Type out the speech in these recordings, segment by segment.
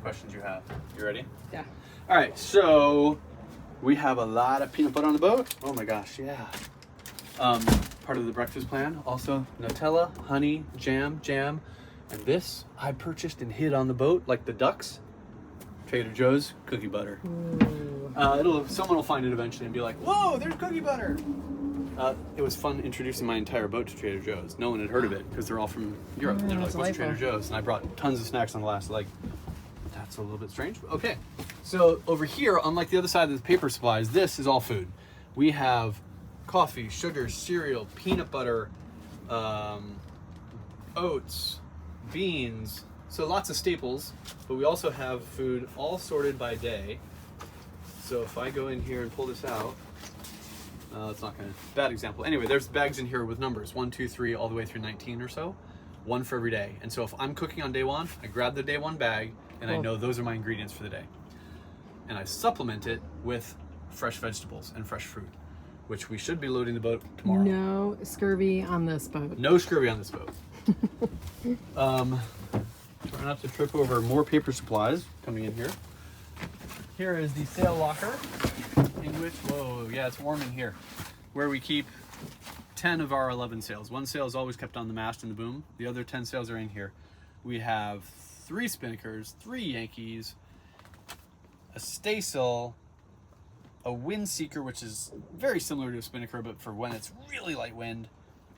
questions you have. You ready? Yeah. All right, so we have a lot of peanut butter on the boat. Oh my gosh, yeah. Part of the breakfast plan. Also Nutella, honey, jam, and this I purchased and hid on the boat like the ducks. Trader Joe's cookie butter. Someone will find it eventually and be like, "Whoa, there's cookie butter." It was fun introducing my entire boat to Trader Joe's. No one had heard of it because they're all from Europe. And they're like, "What's Trader Joe's?" And I brought tons of snacks on the last leg. That's a little bit strange. Okay, so over here, unlike the other side of the paper supplies, this is all food. We have coffee, sugar, cereal, peanut butter, oats, beans. So lots of staples, but we also have food all sorted by day. So if I go in here and pull this out, it's not gonna, bad example. Anyway, there's bags in here with numbers, 1, 2, 3, all the way through 19 or so, one for every day. And so if I'm cooking on day one, I grab the day one bag and I know those are my ingredients for the day. And I supplement it with fresh vegetables and fresh fruit, which we should be loading the boat tomorrow. No scurvy on this boat. No scurvy on this boat. Try not to trip over more paper supplies coming in here. Here is the sail locker, in which, whoa, yeah, it's warm in here, where we keep 10 of our 11 sails. One sail is always kept on the mast and the boom. The other 10 sails are in here. We have 3 spinnakers, 3 Yankees, a staysail, a wind seeker, which is very similar to a spinnaker, but for when it's really light wind.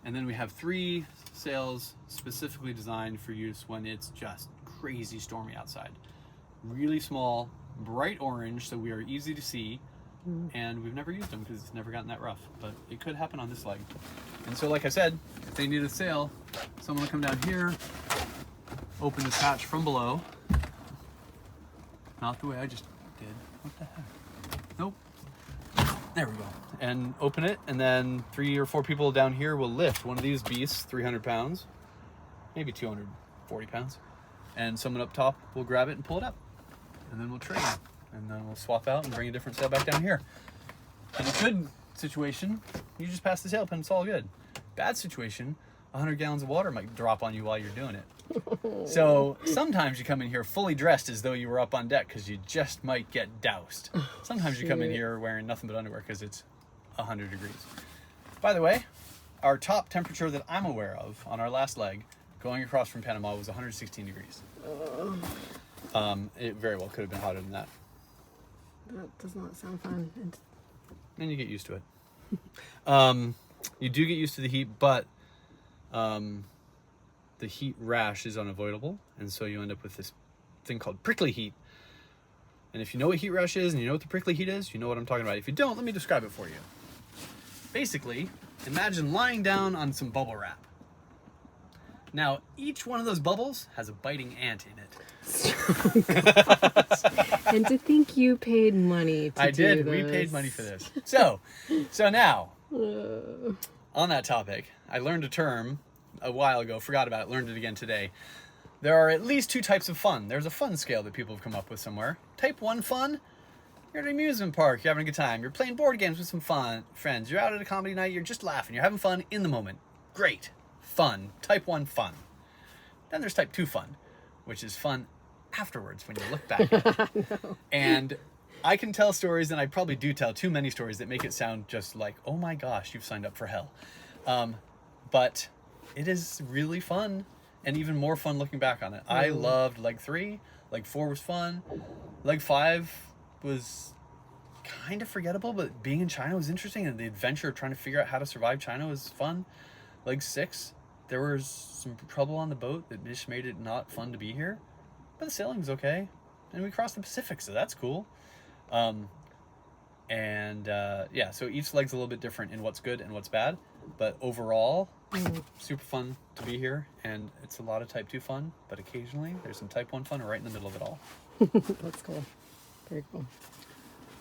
And then we have 3 sails specifically designed for use when it's just crazy stormy outside. Really small, bright orange, so we are easy to see. And we've never used them because it's never gotten that rough, but it could happen on this leg. And so, like I said, if they need a sail, someone will come down here, open this hatch from below. Not the way I just did. What the heck? Nope. There we go. And open it, and then 3 or 4 people down here will lift one of these beasts, 300 pounds, maybe 240 pounds. And someone up top will grab it and pull it up. And then we'll trade. And then we'll swap out and bring a different sail back down here. In a good situation, you just pass the sail pin, it's all good. Bad situation, 100 gallons of water might drop on you while you're doing it. So sometimes you come in here fully dressed as though you were up on deck because you just might get doused. Sometimes you come in here wearing nothing but underwear because it's 100 degrees. By the way, our top temperature that I'm aware of on our last leg going across from Panama was 116 degrees. It very well could have been hotter than that. That does not sound fun. And you get used to it. You do get used to the heat, but the heat rash is unavoidable, and so you end up with this thing called prickly heat. And if you know what heat rash is and you know what the prickly heat is, you know what I'm talking about. If you don't, let me describe it for you. Basically, imagine lying down on some bubble wrap. Now, each one of those bubbles has a biting ant in it. And to think you paid money to I do did. this. We paid money for this. So now, on that topic, I learned a term a while ago, forgot about it, learned it again today. There are at least 2 types of fun. There's a fun scale that people have come up with somewhere. Type 1 fun, you're at an amusement park, you're having a good time. You're playing board games with some friends. You're out at a comedy night, you're just laughing. You're having fun in the moment. Great. Fun. Type 1 fun. Then there's type 2 fun, which is fun afterwards when you look back at it. No. And I can tell stories, and I probably do tell too many stories that make it sound just like, oh my gosh, you've signed up for hell. But it is really fun, and even more fun looking back on it. I loved leg 3. Leg 4 was fun. Leg 5 was kind of forgettable, but being in China was interesting, and the adventure of trying to figure out how to survive China was fun. Leg 6, there was some trouble on the boat that just made it not fun to be here, but the sailing was okay, and we crossed the Pacific, so that's cool. Yeah, so each leg's a little bit different in what's good and what's bad, but overall, super fun to be here, and it's a lot of type 2 fun, but occasionally there's some type 1 fun right in the middle of it all. That's cool. Very cool.